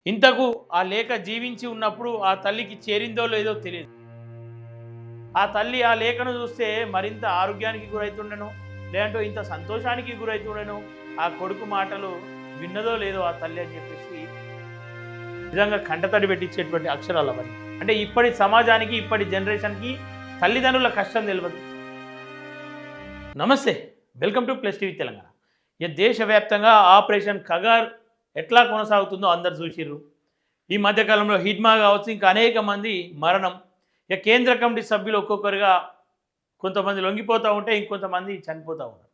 ఇంతకు ఆ లేఖ జీవించి ఉన్నప్పుడు ఆ తల్లికి చేరిందో లేదో తెలియదు. ఆ తల్లి ఆ లేఖను చూస్తే మరింత ఆరోగ్యానికి గురైతుండెను, లేదంటే ఇంత సంతోషానికి గురైతుండెను. ఆ కొడుకు మాటలు విన్నదో లేదో ఆ తల్లి అని చెప్పేసి నిజంగా కంటతడి పెట్టించేటువంటి అక్షరాలు అవన్నీ. అంటే ఇప్పటి సమాజానికి, ఇప్పటి జనరేషన్కి తల్లిదండ్రుల కష్టం తెలియదు. నమస్తే, welcome to plus TV Telangana. దేశవ్యాప్తంగా ఆపరేషన్ కగార్ ఎట్లా కొనసాగుతుందో అందరు చూసిర్రు. ఈ మధ్యకాలంలో హిడ్మా కావచ్చు, ఇంకా అనేక మంది మరణం. ఇక కేంద్ర కమిటీ సభ్యులు ఒక్కొక్కరుగా కొంతమంది లొంగిపోతూ ఉంటే ఇంకొంతమంది చనిపోతూ ఉన్నారు.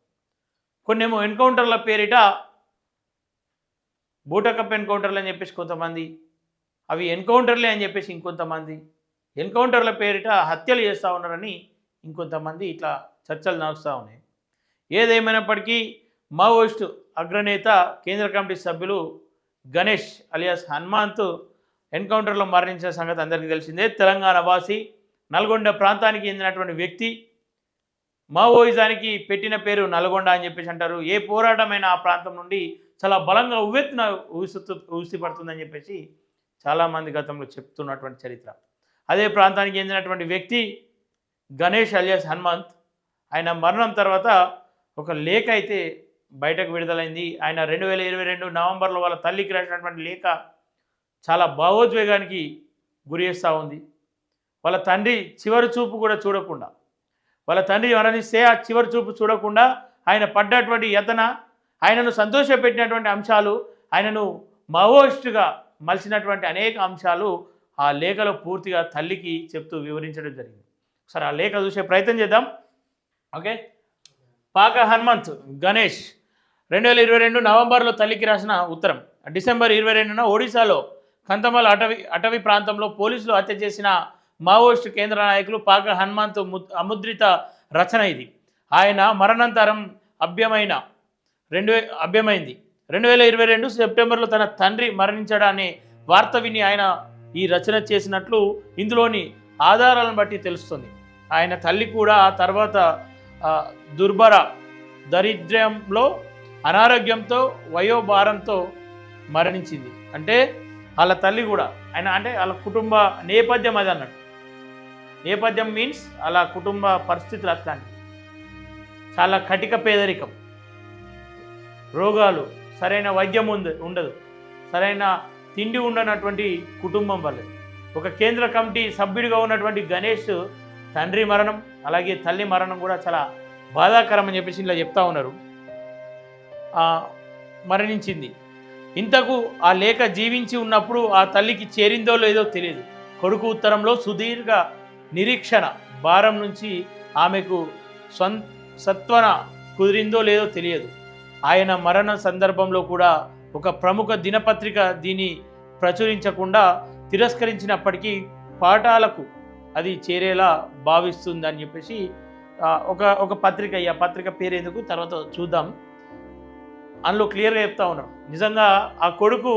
కొన్నేమో ఎన్కౌంటర్ల పేరిట బూటకప్ ఎన్కౌంటర్లు అని చెప్పేసి కొంతమంది, అవి ఎన్కౌంటర్లే అని చెప్పేసి ఇంకొంతమంది, ఎన్కౌంటర్ల పేరిట హత్యలు చేస్తూ ఉన్నారని ఇంకొంతమంది, ఇట్లా చర్చలు నడుస్తూ ఉన్నాయి. ఏదేమైనప్పటికీ మావోయిస్టు అగ్రనేత కేంద్ర కమిటీ సభ్యులు గణేష్ అలియాస్ హనుమంత్ ఎన్కౌంటర్లో మరణించిన సంగతి అందరికీ తెలిసిందే. తెలంగాణ వాసి, నల్గొండ ప్రాంతానికి చెందినటువంటి వ్యక్తి. మావోయిజానికి పెట్టిన పేరు నల్గొండ అని చెప్పేసి అంటారు. ఏ పోరాటమైన ఆ ప్రాంతం నుండి చాలా బలంగా ఉవ్వెత్తున ఊసిపడుతుందని చెప్పేసి చాలామంది గతంలో చెప్తున్నటువంటి చరిత్ర. అదే ప్రాంతానికి చెందినటువంటి వ్యక్తి గణేష్ అలియాస్ హనుమంత్. ఆయన మరణం తర్వాత ఒక లేఖ అయితే బయటకు విడుదలైంది. ఆయన 2022 నవంబర్లో వాళ్ళ తల్లికి రాసినటువంటి లేఖ చాలా భావోద్వేగానికి గురి చేస్తూ ఉంది. వాళ్ళ తండ్రి చివరి చూపు కూడా చూడకుండా, వాళ్ళ తండ్రి మరణిస్తే ఆ చివరి చూపు చూడకుండా ఆయన పడ్డటువంటి యతన, ఆయనను సంతోషపెట్టినటువంటి అంశాలు, ఆయనను మావోయిస్టుగా మలిచినటువంటి అనేక అంశాలు ఆ లేఖలో పూర్తిగా తల్లికి చెప్తూ వివరించడం జరిగింది. ఒకసారి ఆ లేఖ చూసే ప్రయత్నం చేద్దాం. ఓకే. పాక హనుమంత్ గణేష్ 2022 నవంబర్లో తల్లికి రాసిన ఉత్తరం. డిసెంబర్ 22న ఒడిశాలో కంతమల్ అటవీ ప్రాంతంలో పోలీసులు హత్య చేసిన మావోయిస్టు కేంద్ర నాయకులు పాక హనుమంత్ అముద్రిత రచన ఇది. ఆయన మరణాంతరం అభ్యమైంది. 2022 సెప్టెంబర్లో తన తండ్రి మరణించడాన్ని వార్త విని ఆయన ఈ రచన చేసినట్లు ఇందులోని ఆధారాలను బట్టి తెలుస్తుంది. ఆయన తల్లి కూడా ఆ తర్వాత దుర్భర దరిద్ర్యంలో, అనారోగ్యంతో, వయోభారంతో మరణించింది. అంటే వాళ్ళ తల్లి కూడా, ఆయన అంటే వాళ్ళ కుటుంబ నేపథ్యం అది అన్నట్టు. నేపథ్యం మీన్స్ వాళ్ళ కుటుంబ పరిస్థితులు అట్లాంటివి. చాలా కటిక పేదరికం, రోగాలు, సరైన వైద్యం ఉండదు, సరైన తిండి ఉండనటువంటి కుటుంబం వల్ల ఒక కేంద్ర కమిటీ సభ్యుడిగా ఉన్నటువంటి గణేష్ తండ్రి మరణం, అలాగే తల్లి మరణం కూడా చాలా బాధాకరం అని చెప్పేసి ఇలా చెప్తా ఉన్నారు. మరణించింది. ఇంతకు ఆ లేఖ జీవించి ఉన్నప్పుడు ఆ తల్లికి చేరిందో లేదో తెలియదు. కొడుకు ఉత్తరంలో సుదీర్ఘ నిరీక్షణ భారం నుంచి ఆమెకు సత్వన కుదిరిందో లేదో తెలియదు. ఆయన మరణ సందర్భంలో కూడా ఒక ప్రముఖ దినపత్రిక దీన్ని ప్రచురించకుండా తిరస్కరించినప్పటికీ పాఠాలకు అది చేరేలా భావిస్తుందని చెప్పేసి ఒక పత్రిక, ఆ పత్రిక పేరు ఎందుకు తర్వాత చూద్దాం, అందులో క్లియర్గా చెప్తా ఉన్నాం. నిజంగా ఆ కొడుకు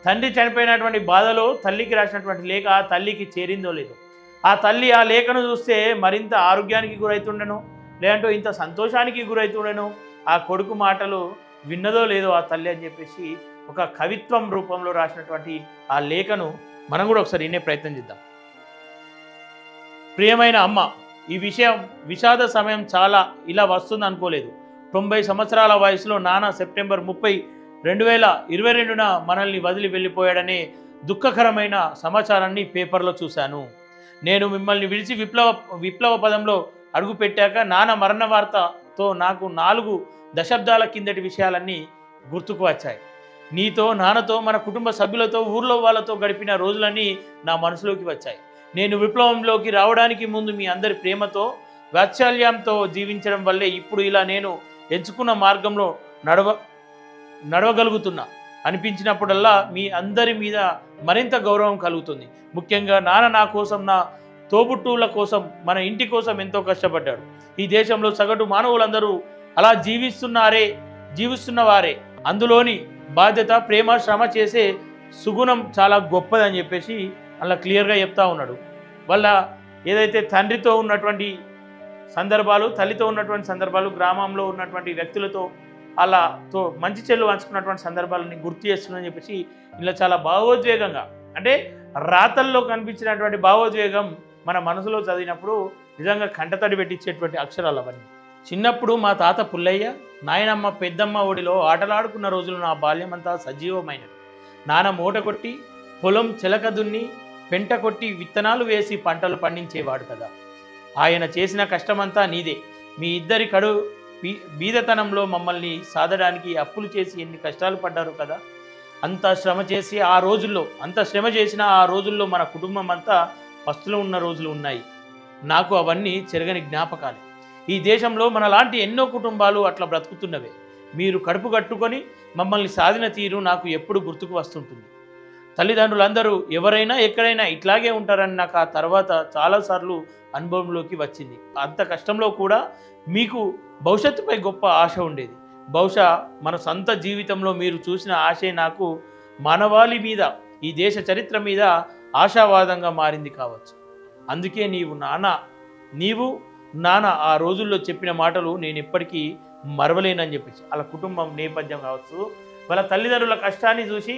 తండ్రి చనిపోయినటువంటి బాధలో తల్లికి రాసినటువంటి లేఖ ఆ తల్లికి చేరిందో లేదో. ఆ తల్లి ఆ లేఖను చూస్తే మరింత ఆరోగ్యానికి గురైతుండెను, లేదంటే ఇంత సంతోషానికి గురైతుండెను. ఆ కొడుకు మాటలు విన్నదో లేదో ఆ తల్లి అని చెప్పేసి ఒక కవిత్వం రూపంలో రాసినటువంటి ఆ లేఖను మనం కూడా ఒకసారి వినే ప్రయత్నం చేద్దాం. ప్రియమైన అమ్మ, ఈ విషాద సమయం చాలా ఇలా వస్తుంది అనుకోలేదు. 90 సంవత్సరాల వయసులో నాన్న సెప్టెంబర్ 30, 2022న మనల్ని వదిలి వెళ్ళిపోయాడనే దుఃఖకరమైన సమాచారాన్ని పేపర్లో చూశాను. నేను మిమ్మల్ని విడిచి విప్లవ పదంలో అడుగుపెట్టాక నాన్న మరణ వార్తతో నాకు 4 దశాబ్దాల కిందటి విషయాలన్నీ గుర్తుకు వచ్చాయి. నీతో, నాన్నతో, మన కుటుంబ సభ్యులతో, ఊర్లో వాళ్ళతో గడిపిన రోజులన్నీ నా మనసులోకి వచ్చాయి. నేను విప్లవంలోకి రావడానికి ముందు మీ అందరి ప్రేమతో, వాత్సల్యంతో జీవించడం వల్లే ఇప్పుడు ఇలా నేను ఎంచుకున్న మార్గంలో నడవగలుగుతున్నా. అనిపించినప్పుడల్లా మీ అందరి మీద మరింత గౌరవం కలుగుతుంది. ముఖ్యంగా నాన్న నా కోసం, నా తోబుట్టువుల కోసం, మన ఇంటి కోసం ఎంతో కష్టపడ్డాడు. ఈ దేశంలో సగటు మానవులందరూ అలా జీవిస్తున్నవారే. అందులోని బాధ్యత, ప్రేమ, శ్రమ చేసే సుగుణం చాలా గొప్పదని చెప్పేసి అలా క్లియర్గా చెప్తా ఉన్నాడు. వాళ్ళ ఏదైతే తండ్రితో ఉన్నటువంటి సందర్భాలు, తల్లితో ఉన్నటువంటి సందర్భాలు, గ్రామంలో ఉన్నటువంటి వ్యక్తులతో అలాతో మంచి చెల్లు పంచుకున్నటువంటి సందర్భాలని గుర్తు చేస్తుందని చెప్పేసి ఇలా చాలా భావోద్వేగంగా, అంటే రాతల్లో కనిపించినటువంటి భావోద్వేగం మన మనసులో చదివినప్పుడు నిజంగా కంటతడి పెట్టించేటువంటి అక్షరాలు అవన్నీ. చిన్నప్పుడు మా తాత పుల్లయ్య, నాయనమ్మ పెద్దమ్మ ఒడిలో ఆటలాడుకున్న రోజులు నా బాల్యమంతా సజీవమైనవి. నాన్న మూట కొట్టి పొలం చెలక దున్ని పెంట కొట్టి విత్తనాలు వేసి పంటలు పండించేవాడు కదా. ఆయన చేసిన కష్టమంతా నీదే. మీ ఇద్దరి కడు బీదతనంలో మమ్మల్ని సాధడానికి అప్పులు చేసి ఎన్ని కష్టాలు పడ్డారు కదా. అంత శ్రమ చేసిన ఆ రోజుల్లో మన కుటుంబం అంతా పస్తులు ఉన్న రోజులు ఉన్నాయి. నాకు అవన్నీ చెరగని జ్ఞాపకాలే. ఈ దేశంలో మనలాంటి ఎన్నో కుటుంబాలు అట్లా బ్రతుకుతున్నవే. మీరు కడుపు కట్టుకొని మమ్మల్ని సాధిన తీరు నాకు ఎప్పుడు గుర్తుకు వస్తుంటుంది. తల్లిదండ్రులందరూ ఎవరైనా ఎక్కడైనా ఇట్లాగే ఉంటారని నాకు ఆ తర్వాత చాలాసార్లు అనుభవంలోకి వచ్చింది. అంత కష్టంలో కూడా మీకు భవిష్యత్తుపై గొప్ప ఆశ ఉండేది. బహుశా మన సొంత జీవితంలో మీరు చూసిన ఆశే నాకు మానవాళి మీద, ఈ దేశ చరిత్ర మీద ఆశావాదంగా మారింది కావచ్చు. అందుకే నీవు నాన్న ఆ రోజుల్లో చెప్పిన మాటలు నేను ఎప్పటికీ మరవలేనని చెప్పేసి, వాళ్ళ కుటుంబం నేపథ్యం కావచ్చు, వాళ్ళ తల్లిదండ్రుల కష్టాన్ని చూసి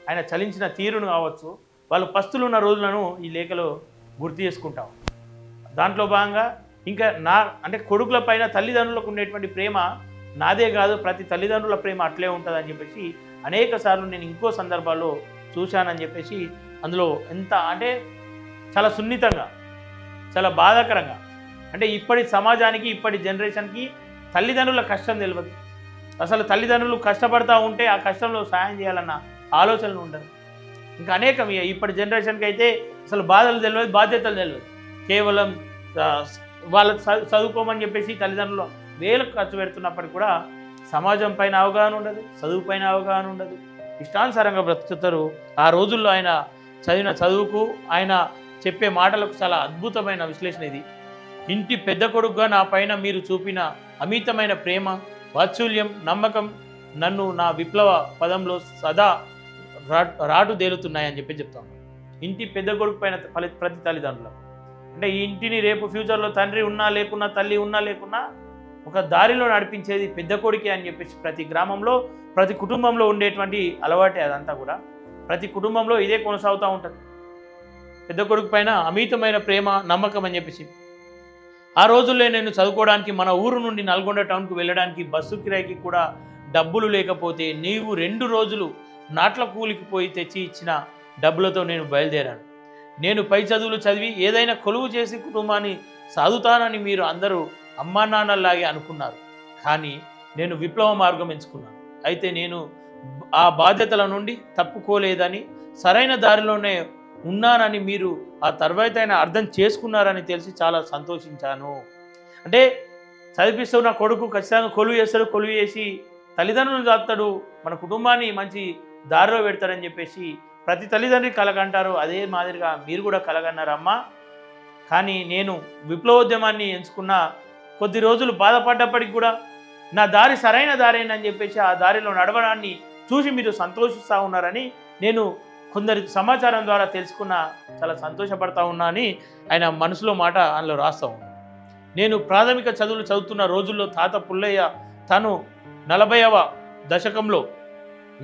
ఆయన చలించిన తీరును కావచ్చు, వాళ్ళు పస్తులు ఉన్న రోజులను ఈ లేఖలో గుర్తు చేసుకుంటాం. దాంట్లో భాగంగా ఇంకా అంటే కొడుకుల పైన తల్లిదండ్రులకు ఉండేటువంటి ప్రేమ నాదే కాదు, ప్రతి తల్లిదండ్రుల ప్రేమ అట్లే ఉంటుందని చెప్పేసి అనేక సార్లు నేను ఇంకో సందర్భాల్లో చూశానని చెప్పేసి అందులో ఎంత అంటే చాలా సున్నితంగా, చాలా బాధాకరంగా, అంటే ఇప్పటి సమాజానికి, ఇప్పటి జనరేషన్కి తల్లిదండ్రుల కష్టం తెలియదు. అసలు తల్లిదండ్రులు కష్టపడతా ఉంటే ఆ కష్టంలో సాయం చేయాలన్న ఆలోచనలు ఉండదు. ఇంకా అనేకం ఇప్పటి జనరేషన్కి అయితే అసలు బాధలు తెలియదు, బాధ్యతలు తెలియదు. కేవలం వాళ్ళ చదువుకోమని చెప్పేసి తల్లిదండ్రులు వేలకు ఖర్చు పెడుతున్నప్పటికీ కూడా సమాజం పైన అవగాహన ఉండదు, చదువు పైన అవగాహన ఉండదు, ఇష్టానుసారంగా బ్రతుకుతారు. ఆ రోజుల్లో ఆయన చదివిన చదువుకు, ఆయన చెప్పే మాటలకు చాలా అద్భుతమైన విశ్లేషణ ఇది. ఇంటి పెద్ద కొడుకుగా నా పైన మీరు చూపిన అమితమైన ప్రేమ, వాత్సల్యం, నమ్మకం నన్ను నా విప్లవ పదంలో సదా రాటు తేలుతున్నాయని చెప్తాను. ఇంటి పెద్ద కొడుకు పైన ప్రతి తల్లిదండ్రులు, అంటే ఈ ఇంటిని రేపు ఫ్యూచర్లో తండ్రి ఉన్నా లేకున్నా, తల్లి ఉన్నా లేకున్నా ఒక దారిలో నడిపించేది పెద్ద కొడుకే అని చెప్పేసి ప్రతి గ్రామంలో, ప్రతి కుటుంబంలో ఉండేటువంటి అలవాటే అదంతా కూడా. ప్రతి కుటుంబంలో ఇదే కొనసాగుతూ ఉంటుంది. పెద్ద కొడుకు పైన అమితమైన ప్రేమ, నమ్మకం అని చెప్పేసి. ఆ రోజుల్లో నేను చదువుకోవడానికి మన ఊరు నుండి నల్గొండ టౌన్కు వెళ్ళడానికి బస్సు కిరాయికి కూడా డబ్బులు లేకపోతే నీవు 2 రోజులు నాట్ల కూలికి పోయి తెచ్చి ఇచ్చిన డబ్బులతో నేను బయలుదేరాను. నేను పై చదువులు చదివి ఏదైనా కొలువు చేసి కుటుంబాన్ని సాదుతానని మీరు అందరూ అమ్మా నాన్నలాగే అనుకున్నారు. కానీ నేను విప్లవ మార్గం ఎంచుకున్నాను. అయితే నేను ఆ బాధ్యతల నుండి తప్పుకోలేదని, సరైన దారిలోనే ఉన్నానని మీరు ఆ తర్వాత అయినా అర్థం చేసుకున్నారని తెలిసి చాలా సంతోషించాను. అంటే చదివిస్తున్న కొడుకు ఖచ్చితంగా కొలువు చేస్తాడు, కొలువు చేసి తల్లిదండ్రులు దాస్తాడు, మన కుటుంబాన్ని మంచి దారిలో పెడతాడని చెప్పేసి ప్రతి తల్లిదండ్రి కలగంటారు. అదే మాదిరిగా మీరు కూడా కలగన్నారమ్మా. కానీ నేను విప్లవోద్యమాన్ని ఎంచుకున్న కొద్ది రోజులు బాధపడ్డప్పటికి కూడా నా దారి సరైన దారేనని చెప్పేసి ఆ దారిలో నడవడాన్ని చూసి మీరు సంతోషిస్తూ ఉన్నారని నేను కొందరి సమాచారం ద్వారా తెలుసుకున్న, చాలా సంతోషపడతా ఉన్నా అని ఆయన మనసులో మాట అందులో రాస్తూ ఉన్నాను. నేను ప్రాథమిక చదువులు చదువుతున్న రోజుల్లో తాత పుల్లయ్య తను 40వ దశకంలో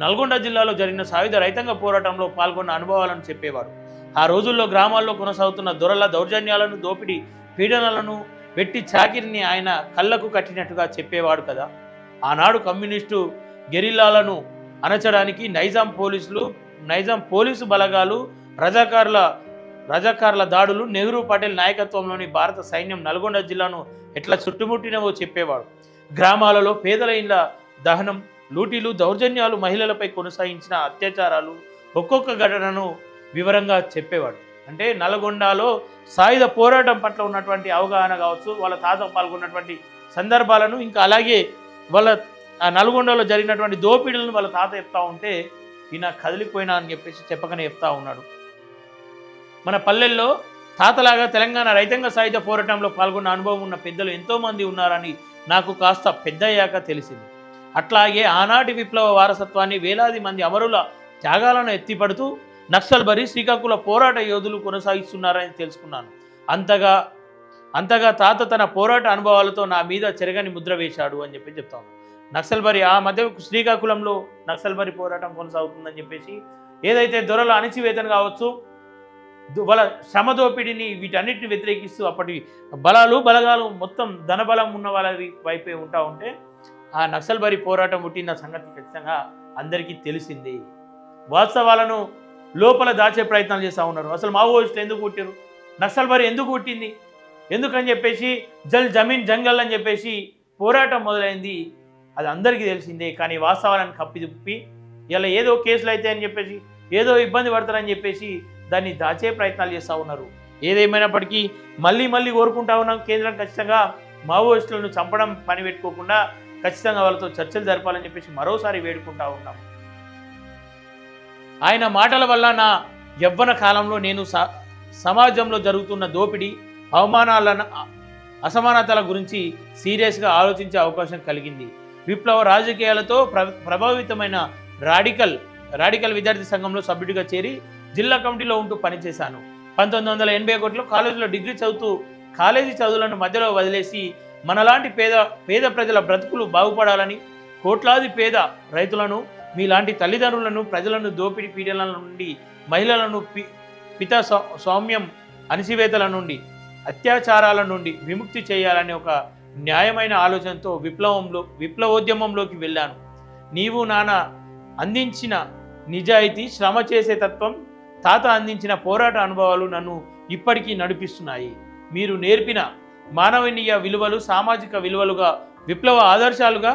నల్గొండ జిల్లాలో జరిగిన సాయుధ రైతాంగ పోరాటంలో పాల్గొన్న అనుభవాలను చెప్పేవాడు. ఆ రోజుల్లో గ్రామాల్లో కొనసాగుతున్న దొరల దౌర్జన్యాలను, దోపిడీ పీడనలను, వెట్టి చాకిరిని ఆయన కళ్ళకు కట్టినట్టుగా చెప్పేవాడు కదా. ఆనాడు కమ్యూనిస్టు గెరిల్లాలను అణచడానికి నైజాం పోలీసు బలగాలు, రజాకార్ల దాడులు, నెహ్రూ పటేల్ నాయకత్వంలోని భారత సైన్యం నల్గొండ జిల్లాను ఎట్లా చుట్టుముట్టినవో చెప్పేవాడు. గ్రామాలలో పేదల ఇళ్ల దహనం, లూటీలు, దౌర్జన్యాలు, మహిళలపై కొనసాగించిన అత్యాచారాలు, ఒక్కొక్క ఘటనను వివరంగా చెప్పేవాడు. అంటే నల్గొండలో సాయుధ పోరాటం పట్ల ఉన్నటువంటి అవగాహన కావచ్చు, వాళ్ళ తాత పాల్గొన్నటువంటి సందర్భాలను, ఇంకా అలాగే వాళ్ళ నల్గొండలో జరిగినటువంటి దోపిడీలను వాళ్ళ తాత చెప్తా ఉంటే ఈయన కదిలిపోయినా అని చెప్పేసి చెప్పకనే చెప్తా ఉన్నాడు. మన పల్లెల్లో తాతలాగా తెలంగాణ రైతాంగ సాయుధ పోరాటంలో పాల్గొన్న అనుభవం ఉన్న పెద్దలు ఎంతోమంది ఉన్నారని నాకు కాస్త పెద్దయ్యాక తెలిసింది. అట్లాగే ఆనాటి విప్లవ వారసత్వాన్ని వేలాది మంది అమరుల త్యాగాలను ఎత్తిపడుతూ నక్సల్బరీ, శ్రీకాకుళ పోరాట యోధులు కొనసాగిస్తున్నారని తెలుసుకున్నాను. అంతగా తాత తన పోరాట అనుభవాలతో నా మీద చెరగని ముద్ర వేశాడు అని చెప్పి చెప్తాను. నక్సల్బరి ఆ మధ్య శ్రీకాకుళంలో నక్సల్బరి పోరాటం కొనసాగుతుందని చెప్పేసి ఏదైతే దొరల అణచివేతను కావచ్చు, వాళ్ళ శ్రమ దోపిడీని వీటన్నిటిని వ్యతిరేకిస్తూ అప్పటి బలగాలు మొత్తం ధనబలం ఉన్న వాళ్ళ వైపే ఉంటా ఉంటే ఆ నక్సల్బరి పోరాటం పుట్టిన సంగతి ఖచ్చితంగా అందరికీ తెలిసింది. వాస్తవాలను లోపల దాచే ప్రయత్నాలు చేస్తూ ఉన్నారు. అసలు మావోయిస్టులు ఎందుకు పుట్టారు, నక్సల్బరి ఎందుకు పుట్టింది, ఎందుకని చెప్పేసి జమీన్ జంగల్ అని చెప్పేసి పోరాటం మొదలైంది, అది అందరికీ తెలిసిందే. కానీ వాస్తవాలను కప్పిదిప్పి ఇలా ఏదో కేసులు అయితే అని చెప్పేసి ఏదో ఇబ్బంది పడతారని చెప్పేసి దాన్ని దాచే ప్రయత్నాలు చేస్తూ ఉన్నారు. ఏదేమైనప్పటికీ మళ్ళీ కోరుకుంటా ఉన్నాం, కేంద్రం ఖచ్చితంగా మావోయిస్టులను చంపడం పని పెట్టుకోకుండా ఖచ్చితంగా వాళ్ళతో చర్చలు జరపాలని చెప్పేసి మరోసారి వేడుకుంటా ఉన్నాం. ఆయన మాటల వల్ల నా యవ్వన కాలంలో నేను సమాజంలో జరుగుతున్న దోపిడీ, అవమానాలను, అసమానతల గురించి సీరియస్గా ఆలోచించే అవకాశం కలిగింది. విప్లవ రాజకీయాలతో ప్రభావితమైన రాడికల్ విద్యార్థి సంఘంలో సభ్యుడిగా చేరి జిల్లా కమిటీలో ఉంటూ పనిచేశాను. 1981లో కాలేజీలో డిగ్రీ చదువుతూ కాలేజీ చదువులను మధ్యలో వదిలేసి మనలాంటి పేద ప్రజల బ్రతుకులు బాగుపడాలని, కోట్లాది పేద రైతులను, మీలాంటి తల్లిదండ్రులను, ప్రజలను దోపిడీ పీడనల నుండి, మహిళలను పితా సౌమ్యం అణచివేతల నుండి, అత్యాచారాల నుండి విముక్తి చేయాలనే ఒక న్యాయమైన ఆలోచనతో విప్లవోద్యమంలోకి వెళ్ళాను. నీవు నాన్న అందించిన నిజాయితీ, శ్రమ చేసే తత్వం, తాత అందించిన పోరాట అనుభవాలు నన్ను ఇప్పటికీ నడిపిస్తున్నాయి. మీరు నేర్పిన మానవీయ విలువలు సామాజిక విలువలుగా, విప్లవ ఆదర్శాలుగా,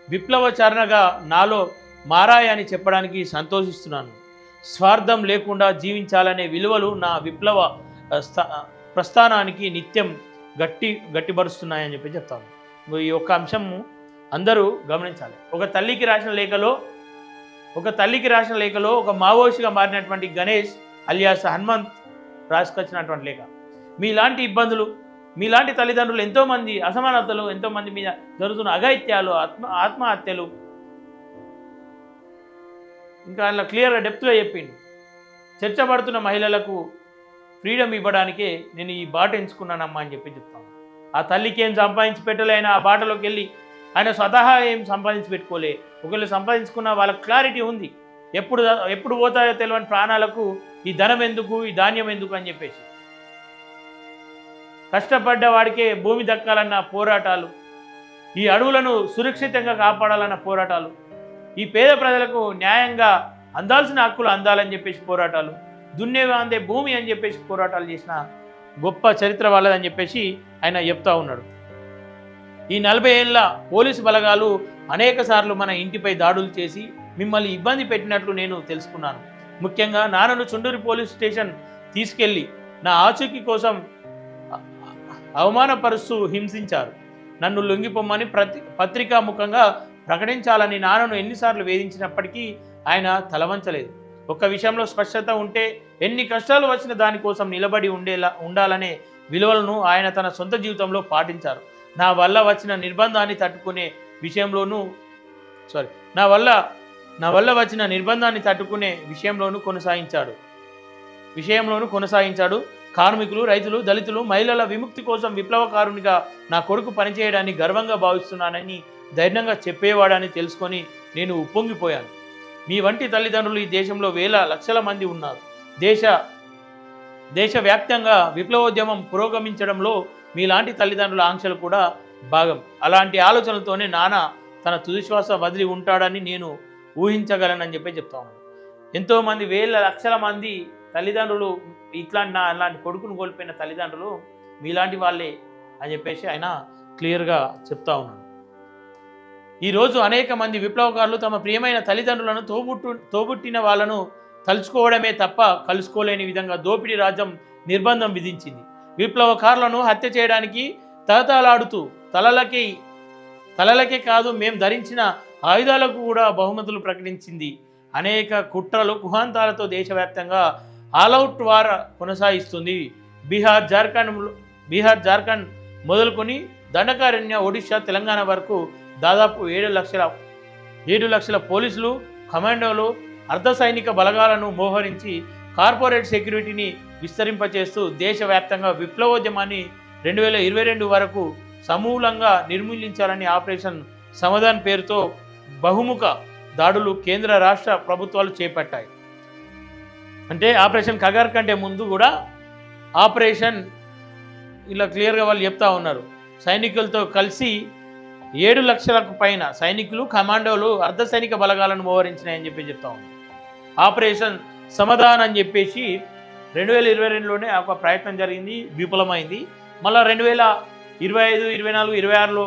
విప్లవచరణగా నాలో మారాయని చెప్పడానికి సంతోషిస్తున్నాను. స్వార్థం లేకుండా జీవించాలనే విలువలు నా విప్లవ ప్రస్థానానికి నిత్యం గట్టిపరుస్తున్నాయని చెప్పి చెప్తాను. ఈ ఒక్క అంశం అందరూ గమనించాలి. ఒక తల్లికి రాసిన లేఖలో ఒక మావోయిస్టుగా మారినటువంటి గణేష్ అలియాస్ హనుమంత్ రాసుకొచ్చినటువంటి లేఖ. మీలాంటి ఇబ్బందులు, మీలాంటి తల్లిదండ్రులు ఎంతోమంది అసమానతలు, ఎంతోమంది మీద జరుగుతున్న అఘాయిత్యాలు, ఆత్మహత్యలు, ఇంకా అలా క్లియర్గా డెప్త్గా చెప్పిండు. చర్చబడుతున్న మహిళలకు ఫ్రీడమ్ ఇవ్వడానికే నేను ఈ బాట ఎంచుకున్నానమ్మా అని చెప్పి చెప్తాను. ఆ తల్లికి ఏం సంపాదించి పెట్టలే, ఆయన ఆ బాటలోకి వెళ్ళి ఆయన స్వతహా ఏం సంపాదించి పెట్టుకోలే. ఒకవేళ సంపాదించుకున్న వాళ్ళకి క్లారిటీ ఉంది, ఎప్పుడు పోతాయో తెలియని ప్రాణాలకు ఈ ధనం ఎందుకు, ఈ ధాన్యం ఎందుకు అని చెప్పేసి. కష్టపడ్డ వాడికే భూమి దక్కాలన్న పోరాటాలు, ఈ అడవులను సురక్షితంగా కాపాడాలన్న పోరాటాలు, ఈ పేద ప్రజలకు న్యాయంగా అందాల్సిన హక్కులు అందాలని చెప్పేసి పోరాటాలు, దున్నేగా అందే భూమి అని చెప్పేసి పోరాటాలు చేసిన గొప్ప చరిత్ర వాళ్ళదని చెప్పేసి ఆయన చెప్తా ఉన్నాడు. ఈ 40 ఏళ్ళ పోలీసు బలగాలు అనేక సార్లు మన ఇంటిపై దాడులు చేసి మిమ్మల్ని ఇబ్బంది పెట్టినట్లు నేను తెలుసుకున్నాను. ముఖ్యంగా నాన్నను చుండూరు పోలీస్ స్టేషన్ తీసుకెళ్లి నా ఆచూకీ కోసం అవమానపరుస్తూ హింసించారు. నన్ను లొంగిపోమ్మని పత్రికా ముఖంగా ప్రకటించాలని నాన్నను ఎన్నిసార్లు వేధించినప్పటికీ ఆయన తలవంచలేదు. ఒక్క విషయంలో స్పష్టత ఉంటే, ఎన్ని కష్టాలు వచ్చిన దానికోసం నిలబడి ఉండాలనే విలువలను ఆయన తన సొంత జీవితంలో పాటించారు. నా వల్ల వచ్చిన నిర్బంధాన్ని తట్టుకునే విషయంలోనూ కొనసాగించాడు. కార్మికులు, రైతులు, దళితులు, మహిళల విముక్తి కోసం విప్లవకారునిగా నా కొడుకు పనిచేయడాన్ని గర్వంగా భావిస్తున్నానని ధైర్యంగా చెప్పేవాడని తెలుసుకొని నేను ఉప్పొంగిపోయాను. మీ వంటి తల్లిదండ్రులు ఈ దేశంలో వేల లక్షల మంది ఉన్నారు. దేశవ్యాప్తంగా విప్లవోద్యమం పురోగమించడంలో మీలాంటి తల్లిదండ్రుల ఆంక్షలు కూడా భాగం. అలాంటి ఆలోచనలతోనే నాన్న తన తుదిశ్వాస వదిలి ఉంటాడని నేను ఊహించగలనని చెప్పి చెప్తా ఉన్నాను. ఎంతోమంది వేల లక్షల మంది తల్లిదండ్రులు అలాంటి కొడుకును కోల్పోయిన తల్లిదండ్రులు మీలాంటి వాళ్ళే అని చెప్పేసి ఆయన క్లియర్గా చెప్తా ఉన్నాడు. ఈరోజు అనేక మంది విప్లవకారులు తమ ప్రియమైన తల్లిదండ్రులను తోబుట్టిన వాళ్ళను తలుచుకోవడమే తప్ప కలుసుకోలేని విధంగా దోపిడీ రాజ్యం నిర్బంధం విధించింది. విప్లవకారులను హత్య చేయడానికి తహతలాడుతూ తలలకే కాదు మేం ధరించిన ఆయుధాలకు కూడా బహుమతులు ప్రకటించింది. అనేక కుట్రలు కుహాంతాలతో దేశవ్యాప్తంగా ఆల్అవుట్ వార్ కొనసాగిస్తుంది. బీహార్ జార్ఖండ్ మొదలుకొని దండకారణ్య, ఒడిశా, తెలంగాణ వరకు దాదాపు 7 లక్షల పోలీసులు, కమాండోలు, అర్ధ సైనిక బలగాలను మోహరించి కార్పొరేట్ సెక్యూరిటీని విస్తరింపచేస్తూ దేశవ్యాప్తంగా విప్లవోద్యమాన్ని 2022 వరకు సమూలంగా నిర్మూలించాలని ఆపరేషన్ సమాధాన్ పేరుతో బహుముఖ దాడులు కేంద్ర రాష్ట్ర ప్రభుత్వాలు చేపట్టాయి. అంటే ఆపరేషన్ కగార్ కంటే ముందు కూడా ఆపరేషన్ ఇలా క్లియర్గా వాళ్ళు చెప్తా ఉన్నారు. సైనికులతో కలిసి 7 లక్షలకు పైన సైనికులు కమాండోలు అర్ధ సైనిక బలగాలను మోహరించినాయని చెప్పి చెప్తా ఉన్నారు. ఆపరేషన్ సమాధాన్ అని చెప్పేసి 2022లోనే ఒక ప్రయత్నం జరిగింది, విఫలమైంది. మళ్ళీ 2025, 24, 26లో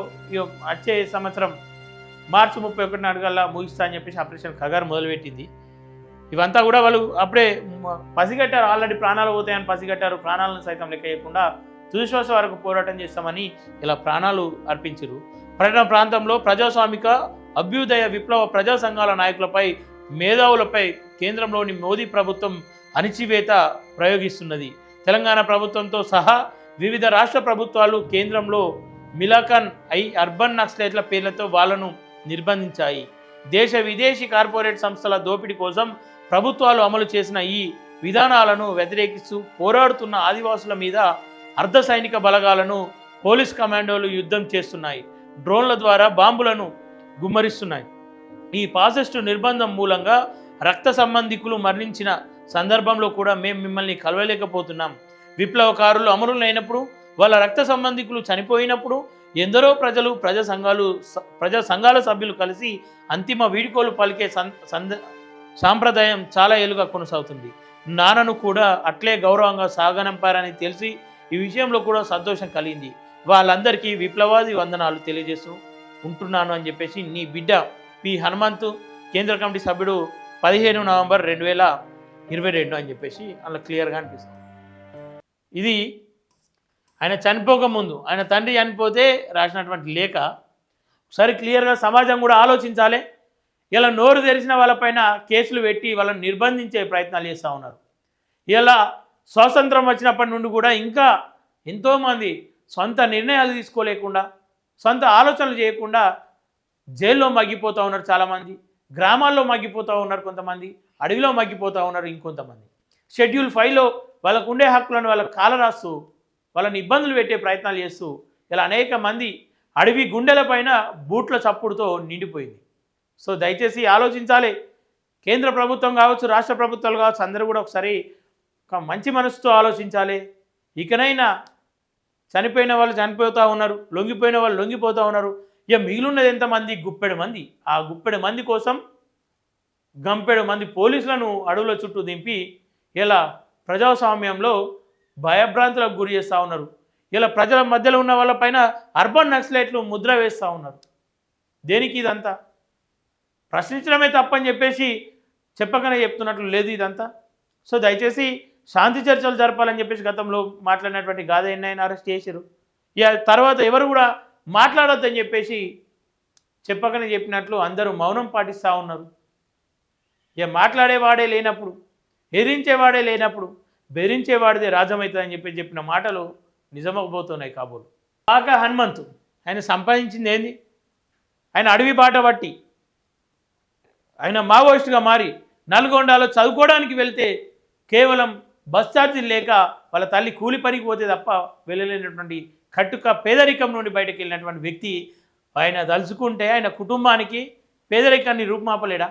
వచ్చే సంవత్సరం మార్చి 31 నాటికల్లా ముగిస్తా అని చెప్పేసి ఆపరేషన్ కగార్ మొదలుపెట్టింది. ఇవంతా కూడా వాళ్ళు అప్పుడే పసిగట్టారు, ఆల్రెడీ ప్రాణాలు పోతాయని పసిగట్టారు. ప్రాణాలను సైతం లెక్క చేయకుండా తుదిశ్వాస వరకు పోరాటం చేస్తామని ఇలా ప్రాణాలు అర్పించారు. పర్యటన ప్రాంతంలో ప్రజాస్వామిక అభ్యుదయ విప్లవ ప్రజా సంఘాల నాయకులపై మేధావులపై కేంద్రంలోని మోదీ ప్రభుత్వం అణిచివేత ప్రయోగిస్తున్నది. తెలంగాణ ప్రభుత్వంతో సహా వివిధ రాష్ట్ర ప్రభుత్వాలు కేంద్రంలో మిలాఖాన్ అర్బన్ నక్సలైట్ల పేర్లతో వాళ్లను నిర్బంధించాయి. దేశ విదేశీ కార్పొరేట్ సంస్థల దోపిడీ కోసం ప్రభుత్వాలు అమలు చేసిన ఈ విధానాలను వ్యతిరేకిస్తూ పోరాడుతున్న ఆదివాసుల మీద అర్ధ సైనిక బలగాలను పోలీస్ కమాండోలు యుద్ధం చేస్తున్నాయి. డ్రోన్ల ద్వారా బాంబులను గుమ్మరిస్తున్నాయి. ఈ ఫాసిస్టు నిర్బంధం మూలంగా రక్త సంబంధికులు మరణించిన సందర్భంలో కూడా మేము మిమ్మల్ని కలవలేకపోతున్నాం. విప్లవకారులు అమరులైనప్పుడు, వాళ్ళ రక్త సంబంధికులు చనిపోయినప్పుడు ఎందరో ప్రజలు ప్రజా సంఘాల సభ్యులు కలిసి అంతిమ వీడ్కోలు పలికే సాంప్రదాయం చాలా ఏళ్ళుగా కొనసాగుతుంది. నాన్నను కూడా అట్లే గౌరవంగా సాగనంపారని తెలిసి ఈ విషయంలో కూడా సంతోషం కలిగింది. వాళ్ళందరికీ విప్లవాది వందనాలు తెలియజేస్తూ ఉంటున్నాను అని చెప్పేసి నీ బిడ్డ పి హనుమంతు, కేంద్ర కమిటీ సభ్యుడు 15 నవంబర్ 2022 అని చెప్పేసి అలా క్లియర్గా అనిపిస్తుంది. ఇది ఆయన చనిపోకముందు, ఆయన తండ్రి చనిపోతే రాసినటువంటి లేఖ. ఒకసారి క్లియర్గా సమాజం కూడా ఆలోచించాలి. ఇలా నోరు తెరిచిన వాళ్ళపైన కేసులు పెట్టి వాళ్ళని నిర్బంధించే ప్రయత్నాలు చేస్తూ ఉన్నారు. ఇలా స్వాతంత్రం వచ్చినప్పటి నుండి కూడా ఇంకా ఎంతోమంది సొంత నిర్ణయాలు తీసుకోలేకుండా, సొంత ఆలోచనలు చేయకుండా జైల్లో మగ్గిపోతూ ఉన్నారు. చాలామంది గ్రామాల్లో మగ్గిపోతూ ఉన్నారు, కొంతమంది అడవిలో మగ్గిపోతూ ఉన్నారు, ఇంకొంతమంది షెడ్యూల్ 5లో వాళ్ళకు ఉండే హక్కులను వాళ్ళకు కాలరాస్తూ వాళ్ళని ఇబ్బందులు పెట్టే ప్రయత్నాలు చేస్తూ ఇలా అనేక మంది అడవి గుండెలపైన బూట్ల చప్పుడుతో నిండిపోయింది. సో దయచేసి ఆలోచించాలి. కేంద్ర ప్రభుత్వం కావచ్చు, రాష్ట్ర ప్రభుత్వాలు కావచ్చు, అందరూ కూడా ఒకసారి ఒక మంచి మనసుతో ఆలోచించాలి. ఇకనైనా చనిపోయిన వాళ్ళు చనిపోతూ ఉన్నారు, లొంగిపోయిన వాళ్ళు లొంగిపోతూ ఉన్నారు. ఇక మిగిలిన్నది ఎంతమంది? గుప్పెడు మంది. ఆ గుప్పెడు మంది కోసం గంపెడు మంది పోలీసులను అడవుల చుట్టూ దింపి ఇలా ప్రజాస్వామ్యంలో భయభ్రాంతులకు గురి చేస్తూ ఉన్నారు. ఇలా ప్రజల మధ్యలో ఉన్న వాళ్ళపైన అర్బన్ నక్సలైట్లు ముద్ర వేస్తూ ఉన్నారు. దేనికి ఇదంతా? ప్రశ్నించడమే తప్పని చెప్పేసి చెప్పకనే చెప్తున్నట్లు లేదు ఇదంతా. సో దయచేసి శాంతి చర్చలు జరపాలని చెప్పేసి గతంలో మాట్లాడినటువంటి గాదెన్నయ్యని అరెస్ట్ చేశారు. ఇక తర్వాత ఎవరు కూడా మాట్లాడొద్దని చెప్పేసి చెప్పకనే చెప్పినట్లు అందరూ మౌనం పాటిస్తూ ఉన్నారు. ఇక మాట్లాడేవాడే లేనప్పుడు, ఎదిరించేవాడే లేనప్పుడు బెదిరించేవాడిదే రాజమవుతుందని చెప్పిన మాటలు నిజమకపోతున్నాయి కాబోలు. కాక హనుమంతు ఆయన సంపాదించింది ఏంది? ఆయన అడవి బాట పట్టి ఆయన మావోయిస్టుగా మారి నల్గొండలో చదువుకోవడానికి వెళ్తే కేవలం బస్ ఛార్జీలు లేక వాళ్ళ తల్లి కూలి పనికి పోతే తప్ప వెళ్ళలేనటువంటి కట్టుక పేదరికం నుండి బయటకు వెళ్ళినటువంటి వ్యక్తి ఆయన తలుచుకుంటే ఆయన కుటుంబానికి పేదరికాన్ని రూపుమాపలేడా?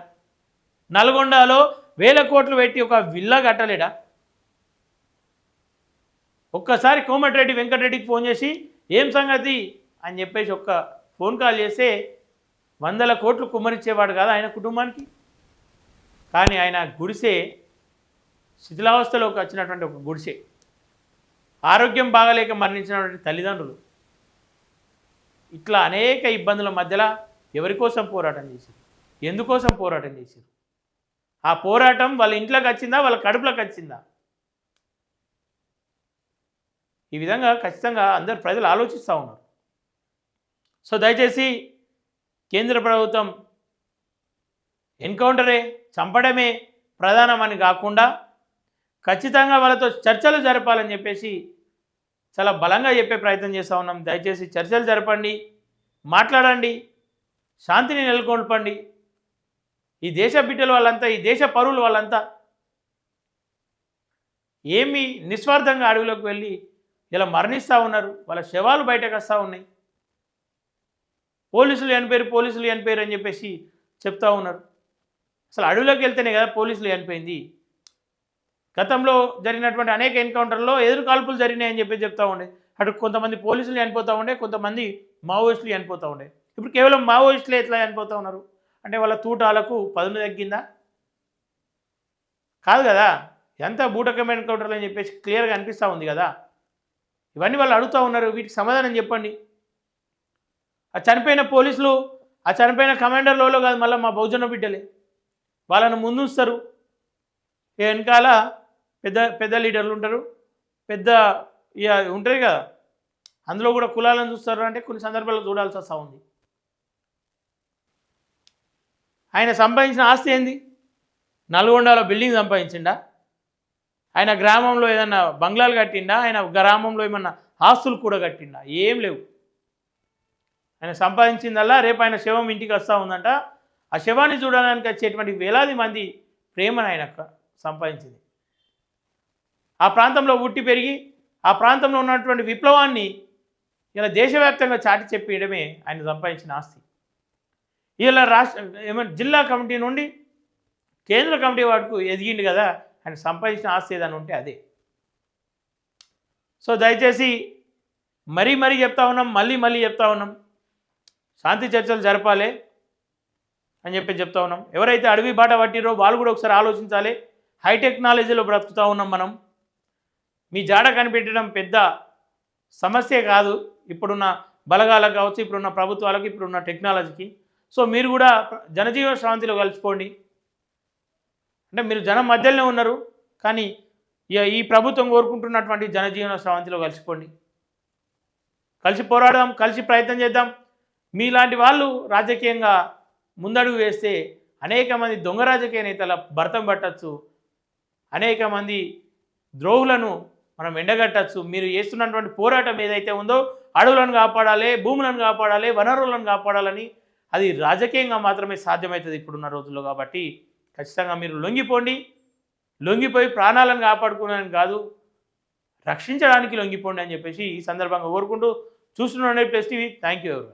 నల్గొండలో 1000 కోట్లు పెట్టి ఒక విల్లా కట్టలేడా? ఒక్కసారి కోమటిరెడ్డి వెంకటరెడ్డికి ఫోన్ చేసి ఏం సంగతి అని చెప్పేసి ఒక్క ఫోన్ కాల్ చేస్తే 100 కోట్లు కుమ్మరించేవాడు కదా ఆయన కుటుంబానికి. కానీ ఆయన గుడిసె శిథిలావస్థలోకి వచ్చినటువంటి ఒక గుడిసె, ఆరోగ్యం బాగలేక మరణించినటువంటి తల్లిదండ్రులు, ఇట్లా అనేక ఇబ్బందుల మధ్యలో ఎవరి కోసం పోరాటం చేశారు? ఎందుకోసం పోరాటం చేశారు? ఆ పోరాటం వాళ్ళ ఇంట్లోకి వచ్చిందా, వాళ్ళ కడుపులోకి వచ్చిందా? ఈ విధంగా ఖచ్చితంగా అందరు ప్రజలు ఆలోచిస్తూ ఉన్నారు. సో దయచేసి కేంద్ర ప్రభుత్వం ఎన్కౌంటరే, చంపడమే ప్రధానమని కాకుండా ఖచ్చితంగా వాళ్ళతో చర్చలు జరపాలని చెప్పేసి చాలా బలంగా చెప్పే ప్రయత్నం చేస్తూ ఉన్నాం. దయచేసి చర్చలు జరపండి, మాట్లాడండి, శాంతిని నెలకొల్పండి. ఈ దేశ బిడ్డలు వాళ్ళంతా, ఈ దేశ పౌరులు వాళ్ళంతా ఏమీ నిస్వార్థంగా అడవిలోకి వెళ్ళి ఇలా మరణిస్తూ ఉన్నారు. వాళ్ళ శవాలు బయటకు వస్తూ ఉన్నాయి. పోలీసులు చనిపోయారు అని చెప్పేసి చెప్తా ఉన్నారు. అసలు అడవిలోకి వెళ్తేనే కదా పోలీసులు చనిపోయింది. గతంలో జరిగినటువంటి అనేక ఎన్కౌంటర్లో ఎదురు కాల్పులు జరిగినాయని చెప్పి చెప్తా ఉండే. అటు కొంతమంది పోలీసులు చనిపోతూ ఉండే, కొంతమంది మావోయిస్టులు చనిపోతూ ఉండే. ఇప్పుడు కేవలం మావోయిస్టులే ఎట్లా చనిపోతూ ఉన్నారు అంటే వాళ్ళ తూటాలకు పదును తగ్గిందా? కాదు కదా. ఎంత బూటకమైన ఎన్కౌంటర్లు అని చెప్పేసి క్లియర్గా అనిపిస్తూ ఉంది కదా. ఇవన్నీ వాళ్ళు అడుగుతూ ఉన్నారు. వీటికి సమాధానం చెప్పండి. ఆ చనిపోయిన పోలీసులు, ఆ చనిపోయిన కమాండర్లలో కాదు, మళ్ళీ మా బహుజన బిడ్డలే. వాళ్ళను ముందుస్తారు. వెనకాల పెద్ద పెద్ద లీడర్లు ఉంటారు, పెద్ద ఇక ఉంటుంది కదా. అందులో కూడా కులాలను చూస్తారు అంటే కొన్ని సందర్భాల్లో చూడాల్సి వస్తూ ఉంది. ఆయన సంపాదించిన ఆస్తి ఏంది? నల్గొండలో బిల్డింగ్ సంపాదించిండా? ఆయన గ్రామంలో ఏదన్నా బంగ్లాలు కట్టిండా? ఆయన గ్రామంలో ఏమన్నా ఆస్తులు కూడా కట్టిండా? ఏం లేవు. ఆయన సంపాదించిందల్లా రేపు ఆయన శవం ఇంటికి వస్తూ ఉందంట. ఆ శవాన్ని చూడడానికి వచ్చేటువంటి వేలాది మంది ప్రేమను ఆయన సంపాదించింది. ఆ ప్రాంతంలో పుట్టి పెరిగి ఆ ప్రాంతంలో ఉన్నటువంటి విప్లవాన్ని ఇలా దేశవ్యాప్తంగా చాటి చెప్పేయడమే ఆయన సంపాదించిన ఆస్తి. ఇలా జిల్లా కమిటీ నుండి కేంద్ర కమిటీ వాడుకు ఎదిగిండు కదా. ఆయన సంపాదించిన ఆస్తి ఏదైనా ఉంటే అదే. సో దయచేసి మరీ చెప్తా ఉన్నాం, మళ్ళీ చెప్తా ఉన్నాం, శాంతి చర్చలు జరపాలి అని చెప్పి చెప్తా ఉన్నాం. ఎవరైతే అడవి బాట పట్టిరో వాళ్ళు కూడా ఒకసారి ఆలోచించాలి. హై టెక్నాలజీలో బ్రతుకుతూ ఉన్నాం మనం. మీ జాడ కనిపెట్టడం పెద్ద సమస్య కాదు ఇప్పుడున్న బలగాలకు కావచ్చు, ఇప్పుడున్న ప్రభుత్వాలకు, ఇప్పుడున్న టెక్నాలజీకి. సో మీరు కూడా జనజీవన స్రవంతిలో కలిసిపోండి. అంటే మీరు జనం మధ్యలోనే ఉన్నారు, కానీ ఈ ప్రభుత్వం కోరుకుంటున్నటువంటి జనజీవన స్రవంతిలో కలిసిపోండి. కలిసి పోరాడదాం, కలిసి ప్రయత్నం చేద్దాం. మీలాంటి వాళ్ళు రాజకీయంగా ముందడుగు వేస్తే అనేక మంది దొంగ రాజకీయ నేతల భర్తం పట్టచ్చు, అనేక మంది ద్రోహులను మనం ఎండగట్టచ్చు. మీరు చేస్తున్నటువంటి పోరాటం ఏదైతే ఉందో అడవులను కాపాడాలి, భూములను కాపాడాలి, వనరులను కాపాడాలని, అది రాజకీయంగా మాత్రమే సాధ్యమవుతుంది ఇప్పుడున్న రోజుల్లో. కాబట్టి ఖచ్చితంగా మీరు లొంగిపోయి ప్రాణాలను కాపాడుకోవడానికి కాదు, రక్షించడానికి లొంగిపోండి అని చెప్పేసి ఈ సందర్భంగా కోరుకుంటూ చూస్తున్నాండి ప్లస్ టీవీ. థ్యాంక్ యూ ఎవరు.